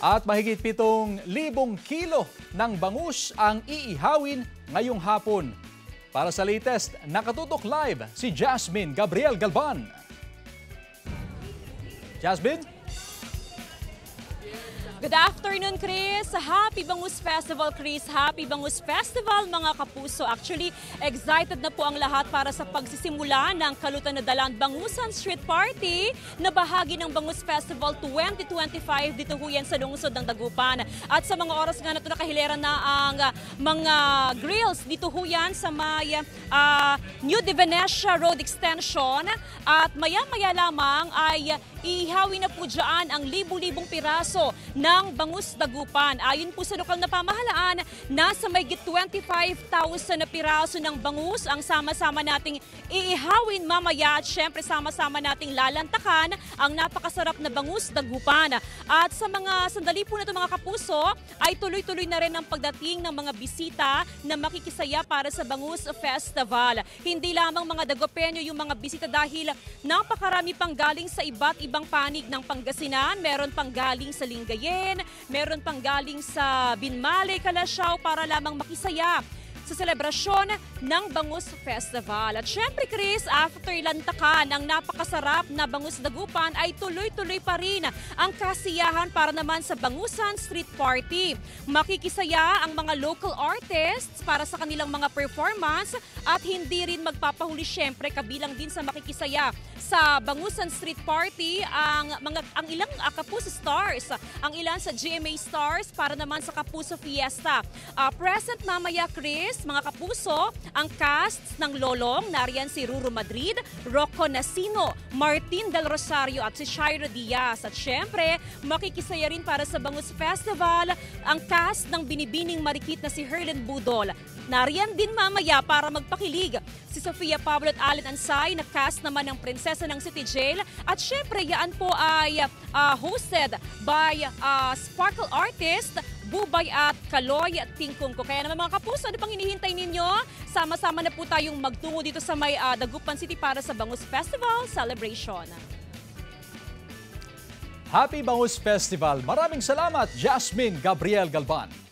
At mahigit 7,000 kilo ng bangus ang iihawin ngayong hapon. Para sa latest, nakatutok live si Jasmine Gabriel Galban. Jasmine? Good afternoon, Chris. Happy Bangus Festival, Chris. Happy Bangus Festival, mga kapuso. Actually, excited na po ang lahat para sa pagsisimula ng kalutan na dalang Bangusan Street Party na bahagi ng Bangus Festival 2025 dito ho yan sa lungsod ng Dagupan. At sa mga oras nga na ito nakahilera na ang mga grills dito ho yan sa may New de Venecia Road Extension. At maya-maya lamang ay ihawi na po dyan ang libu-libong piraso ng Bangus Dagupan. Ayon po sa lokal na pamahalaan, nasa mayigit 25,000 na piraso ng bangus ang sama-sama nating iihawin mamaya at syempre sama-sama nating lalantakan ang napakasarap na Bangus Dagupan. At sa mga sandali po na ito mga kapuso, ay tuloy-tuloy na rin ang pagdating ng mga bisita na makikisaya para sa Bangus Festival. Hindi lamang mga Dagupenyo yung mga bisita dahil napakarami pang galing sa iba't ibang panig ng Pangasinan, meron pang galing sa Lingayen, meron pang galing sa Binmale, Calasiao para lamang makisaya sa selebrasyon ng Bangus Festival. At syempre, Chris, after lantakan ang napakasarap na Bangus Dagupan ay tuloy-tuloy pa rin ang kasiyahan para naman sa Bangusan Street Party. Makikisaya ang mga local artists para sa kanilang mga performance at hindi rin magpapahuli syempre kabilang din sa makikisaya sa Bangusan Street Party ang ilang Kapuso Stars, ang ilan sa GMA Stars para naman sa Kapuso Fiesta. Present mamaya, Chris, mga kapuso, ang cast ng Lolong, nariyan si Ruru Madrid, Rocco Nasino, Martin Del Rosario at si Shaira Diaz. At syempre, makikisaya rin para sa Bangus Festival ang cast ng Binibining Marikit na si Herlen Budol. Nariyan din mamaya para magpakilig si Sofia Pablo at Allen Ansay na cast naman ng Prinsesa ng City Jail. At syempre, yan po ay hosted by Sparkle Artist, Bubay at Kaloy at Tingkungko. Kaya naman mga kapuso, ano pang hinihintay ninyo? Sama-sama na po tayong magtungo dito sa may Dagupan City para sa Bangus Festival Celebration. Happy Bangus Festival! Maraming salamat, Jasmine Gabriel Galban.